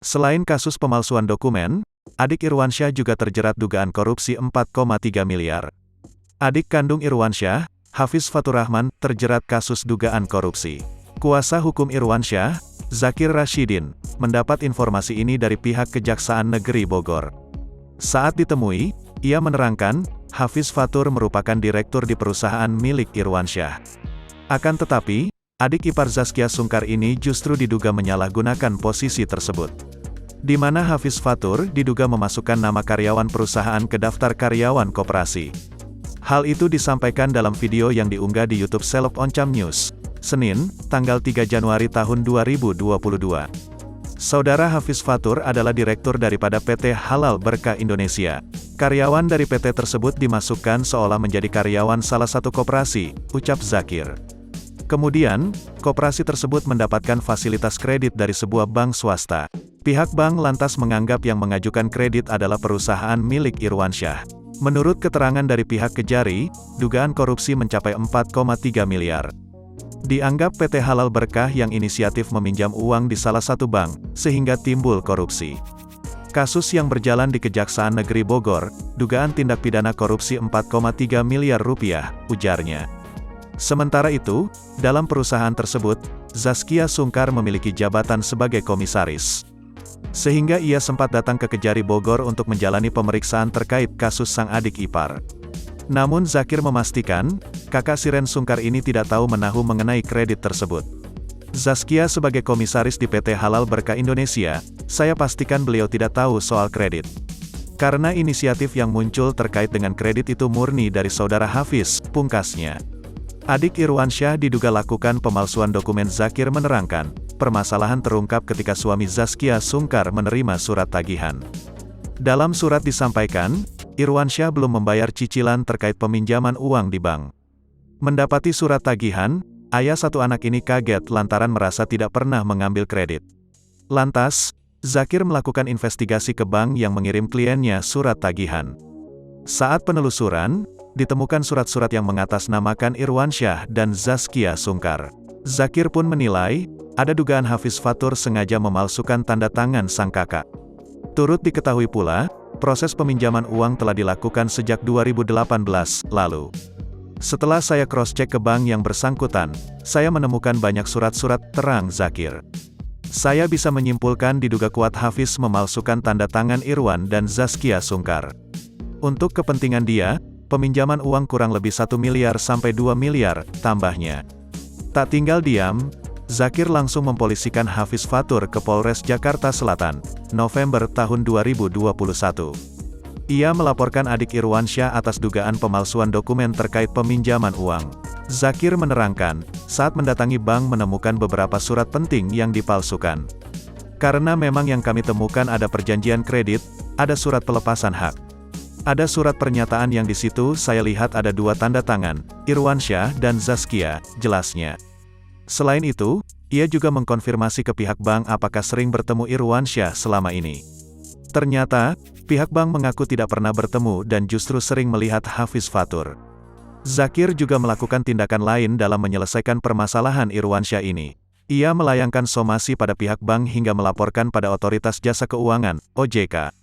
Selain kasus pemalsuan dokumen, adik Irwansyah juga terjerat dugaan korupsi 4,3 miliar. Adik kandung Irwansyah, Hafiz Fatur Rahman, terjerat kasus dugaan korupsi. Kuasa hukum Irwansyah, Zakir Rashidin, mendapat informasi ini dari pihak Kejaksaan Negeri Bogor. Saat ditemui, ia menerangkan, Hafiz Fatur merupakan direktur di perusahaan milik Irwansyah. Akan tetapi, adik ipar Zaskia Sungkar ini justru diduga menyalahgunakan posisi tersebut. Di mana Hafiz Fatur diduga memasukkan nama karyawan perusahaan ke daftar karyawan koperasi. Hal itu disampaikan dalam video yang diunggah di YouTube Seleb Oncam News, Senin, tanggal 3 Januari tahun 2022. Saudara Hafiz Fatur adalah direktur daripada PT Halal Berkah Indonesia. Karyawan dari PT tersebut dimasukkan seolah menjadi karyawan salah satu koperasi, ucap Zakir. Kemudian, koperasi tersebut mendapatkan fasilitas kredit dari sebuah bank swasta. Pihak bank lantas menganggap yang mengajukan kredit adalah perusahaan milik Irwansyah. Menurut keterangan dari pihak Kejari, dugaan korupsi mencapai 4,3 miliar. Dianggap PT Halal Berkah yang inisiatif meminjam uang di salah satu bank, sehingga timbul korupsi. Kasus yang berjalan di Kejaksaan Negeri Bogor, dugaan tindak pidana korupsi 4,3 miliar rupiah, ujarnya. Sementara itu, dalam perusahaan tersebut, Zaskia Sungkar memiliki jabatan sebagai komisaris. Sehingga ia sempat datang ke Kejari Bogor untuk menjalani pemeriksaan terkait kasus sang adik ipar. Namun Zakir memastikan, kakak Siren Sungkar ini tidak tahu menahu mengenai kredit tersebut. Zaskia sebagai komisaris di PT Halal Berkah Indonesia, saya pastikan beliau tidak tahu soal kredit. Karena inisiatif yang muncul terkait dengan kredit itu murni dari saudara Hafiz, pungkasnya. Adik Irwansyah diduga lakukan pemalsuan dokumen. Zakir menerangkan, permasalahan terungkap ketika suami Zaskia Sungkar menerima surat tagihan. Dalam surat disampaikan, Irwansyah belum membayar cicilan terkait peminjaman uang di bank. Mendapati surat tagihan, ayah satu anak ini kaget lantaran merasa tidak pernah mengambil kredit. Lantas, Zakir melakukan investigasi ke bank yang mengirim kliennya surat tagihan. Saat penelusuran, ditemukan surat-surat yang mengatasnamakan Irwansyah dan Zaskia Sungkar. Zakir pun menilai, ada dugaan Hafiz Fatur sengaja memalsukan tanda tangan sang kakak. Turut diketahui pula, proses peminjaman uang telah dilakukan sejak 2018 lalu. Setelah saya cross-check ke bank yang bersangkutan, saya menemukan banyak surat-surat, terang Zakir. Saya bisa menyimpulkan diduga kuat Hafiz memalsukan tanda tangan Irwan dan Zaskia Sungkar. Untuk kepentingan dia, peminjaman uang kurang lebih 1 miliar sampai 2 miliar, tambahnya. Tak tinggal diam, Zakir langsung mempolisikan Hafiz Fatur ke Polres Jakarta Selatan, November tahun 2021. Ia melaporkan adik Irwansyah atas dugaan pemalsuan dokumen terkait peminjaman uang. Zakir menerangkan, saat mendatangi bank menemukan beberapa surat penting yang dipalsukan. Karena memang yang kami temukan ada perjanjian kredit, ada surat pelepasan hak. Ada surat pernyataan yang di situ saya lihat ada 2 tanda tangan, Irwansyah dan Zaskia, jelasnya. Selain itu, ia juga mengkonfirmasi ke pihak bank apakah sering bertemu Irwansyah selama ini. Ternyata, pihak bank mengaku tidak pernah bertemu dan justru sering melihat Hafiz Fatur. Zakir juga melakukan tindakan lain dalam menyelesaikan permasalahan Irwansyah ini. Ia melayangkan somasi pada pihak bank hingga melaporkan pada Otoritas Jasa Keuangan, OJK.